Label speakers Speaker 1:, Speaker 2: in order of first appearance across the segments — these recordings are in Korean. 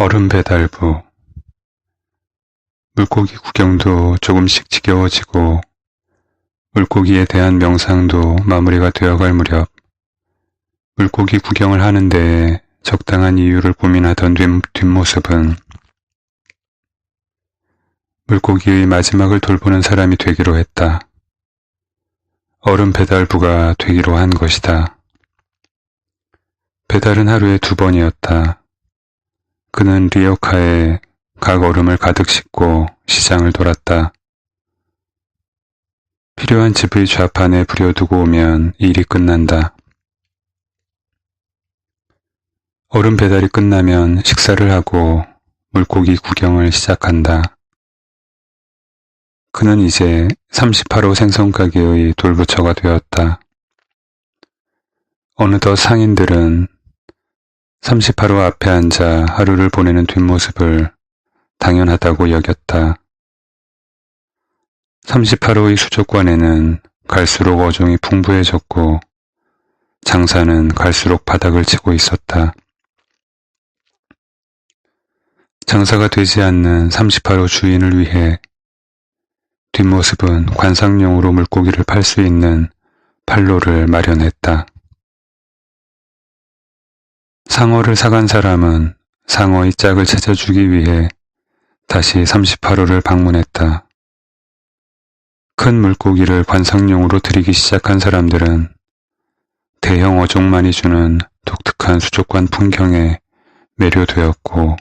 Speaker 1: 얼음 배달부. 물고기 구경도 조금씩 지겨워지고 물고기에 대한 명상도 마무리가 되어갈 무렵 물고기 구경을 하는 데에 적당한 이유를 고민하던 뒷모습은 물고기의 마지막을 돌보는 사람이 되기로 했다. 얼음 배달부가 되기로 한 것이다. 배달은 하루에 2번이었다. 그는 리어카에 각 얼음을 가득 싣고 시장을 돌았다. 필요한 집의 좌판에 부려두고 오면 일이 끝난다. 얼음 배달이 끝나면 식사를 하고 물고기 구경을 시작한다. 그는 이제 38호 생선가게의 돌부처가 되었다. 어느덧 상인들은 38호 앞에 앉아 하루를 보내는 뒷모습을 당연하다고 여겼다. 38호의 수족관에는 갈수록 어종이 풍부해졌고 장사는 갈수록 바닥을 치고 있었다. 장사가 되지 않는 38호 주인을 위해 뒷모습은 관상용으로 물고기를 팔 수 있는 판로를 마련했다. 상어를 사간 사람은 상어의 짝을 찾아주기 위해 다시 38호를 방문했다. 큰 물고기를 관상용으로 들이기 시작한 사람들은 대형 어종만이 주는 독특한 수족관 풍경에 매료되었고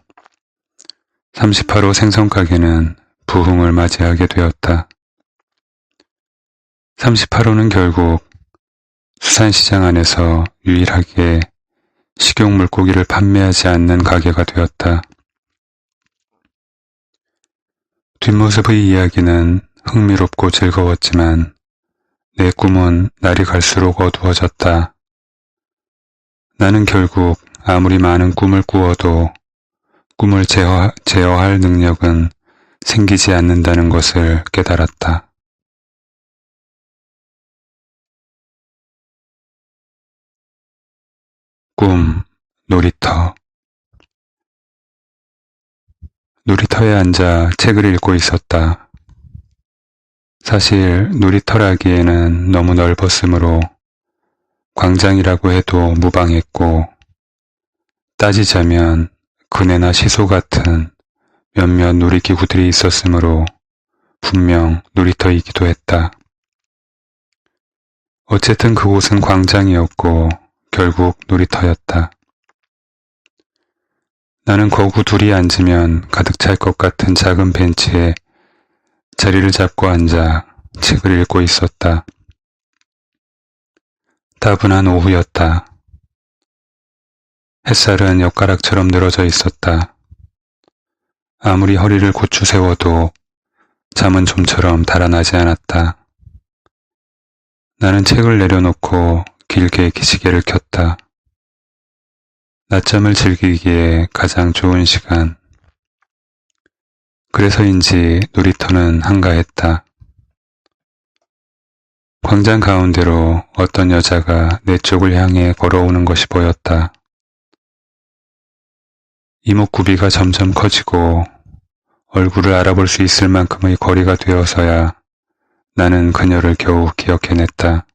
Speaker 1: 38호 생선가게는 부흥을 맞이하게 되었다. 38호는 결국 수산시장 안에서 유일하게 식용 물고기를 판매하지 않는 가게가 되었다. 뒷모습의 이야기는 흥미롭고 즐거웠지만 내 꿈은 날이 갈수록 어두워졌다. 나는 결국 아무리 많은 꿈을 꾸어도 꿈을 제어할 능력은 생기지 않는다는 것을 깨달았다. 꿈, 놀이터. 놀이터에 앉아 책을 읽고 있었다. 사실 놀이터라기에는 너무 넓었으므로 광장이라고 해도 무방했고 따지자면 그네나 시소 같은 몇몇 놀이기구들이 있었으므로 분명 놀이터이기도 했다. 어쨌든 그곳은 광장이었고 결국 놀이터였다. 나는 거구 둘이 앉으면 가득 찰 것 같은 작은 벤치에 자리를 잡고 앉아 책을 읽고 있었다. 따분한 오후였다. 햇살은 엿가락처럼 늘어져 있었다. 아무리 허리를 고추 세워도 잠은 좀처럼 달아나지 않았다. 나는 책을 내려놓고 길게 기지개를 켰다. 낮잠을 즐기기에 가장 좋은 시간. 그래서인지 놀이터는 한가했다. 광장 가운데로 어떤 여자가 내 쪽을 향해 걸어오는 것이 보였다. 이목구비가 점점 커지고 얼굴을 알아볼 수 있을 만큼의 거리가 되어서야 나는 그녀를 겨우 기억해냈다.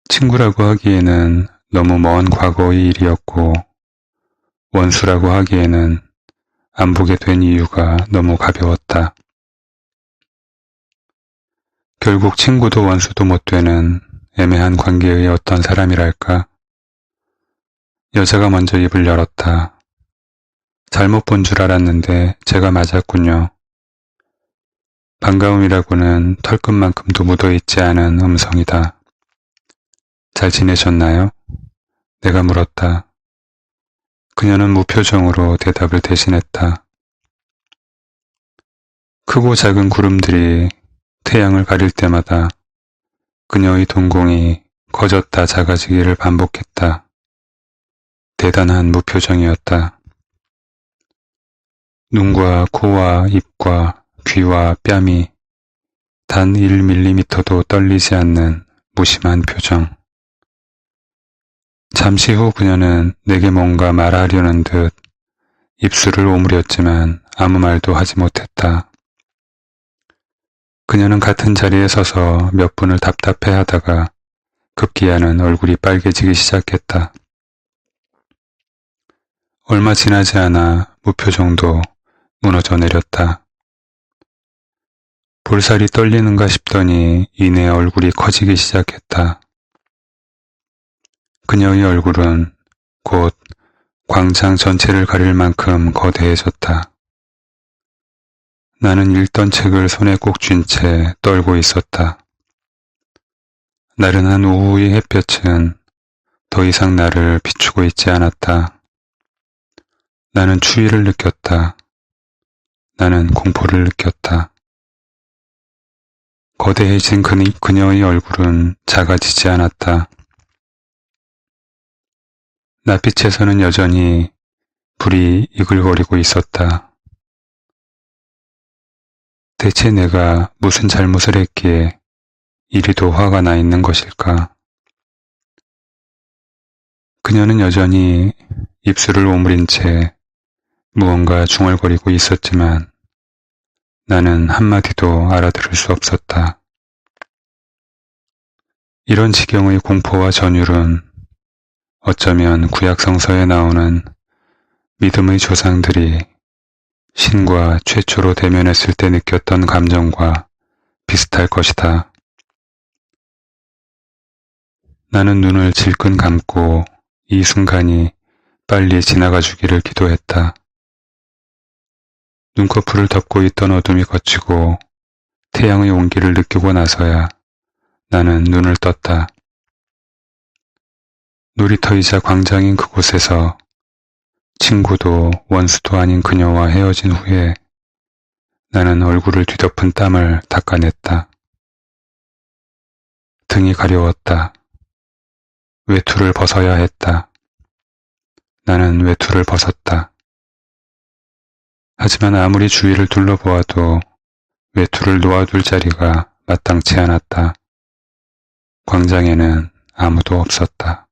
Speaker 1: 친구라고 하기에는 너무 먼 과거의 일이었고 원수라고 하기에는 안 보게 된 이유가 너무 가벼웠다. 결국 친구도 원수도 못 되는 애매한 관계의 어떤 사람이랄까. 여자가 먼저 입을 열었다. 잘못 본 줄 알았는데 제가 맞았군요. 반가움이라고는 털끝만큼도 묻어있지 않은 음성이다. 잘 지내셨나요? 내가 물었다. 그녀는 무표정으로 대답을 대신했다. 크고 작은 구름들이 태양을 가릴 때마다 그녀의 동공이 커졌다 작아지기를 반복했다. 대단한 무표정이었다. 눈과 코와 입과 귀와 뺨이 단 1mm도 떨리지 않는 무심한 표정. 잠시 후 그녀는 내게 뭔가 말하려는 듯 입술을 오므렸지만 아무 말도 하지 못했다. 그녀는 같은 자리에 서서 몇 분을 답답해하다가 급기야는 얼굴이 빨개지기 시작했다. 얼마 지나지 않아 무표정도 무너져 내렸다. 볼살이 떨리는가 싶더니 이내 얼굴이 커지기 시작했다. 그녀의 얼굴은 곧 광장 전체를 가릴 만큼 거대해졌다. 나는 읽던 책을 손에 꼭 쥔 채 떨고 있었다. 나른한 오후의 햇볕은 더 이상 나를 비추고 있지 않았다. 나는 추위를 느꼈다. 나는 공포를 느꼈다. 거대해진 그녀의 얼굴은 작아지지 않았다. 낯빛에서는 여전히 불이 이글거리고 있었다. 대체 내가 무슨 잘못을 했기에 이리도 화가 나 있는 것일까? 그녀는 여전히 입술을 오므린 채 무언가 중얼거리고 있었지만 나는 한마디도 알아들을 수 없었다. 이런 지경의 공포와 전율은 어쩌면 구약성서에 나오는 믿음의 조상들이 신과 최초로 대면했을 때 느꼈던 감정과 비슷할 것이다. 나는 눈을 질끈 감고 이 순간이 빨리 지나가 주기를 기도했다. 눈꺼풀을 덮고 있던 어둠이 걷히고 태양의 온기를 느끼고 나서야 나는 눈을 떴다. 놀이터이자 광장인 그곳에서 친구도 원수도 아닌 그녀와 헤어진 후에 나는 얼굴을 뒤덮은 땀을 닦아냈다. 등이 가려웠다. 외투를 벗어야 했다. 나는 외투를 벗었다. 하지만 아무리 주위를 둘러보아도 외투를 놓아둘 자리가 마땅치 않았다. 광장에는 아무도 없었다.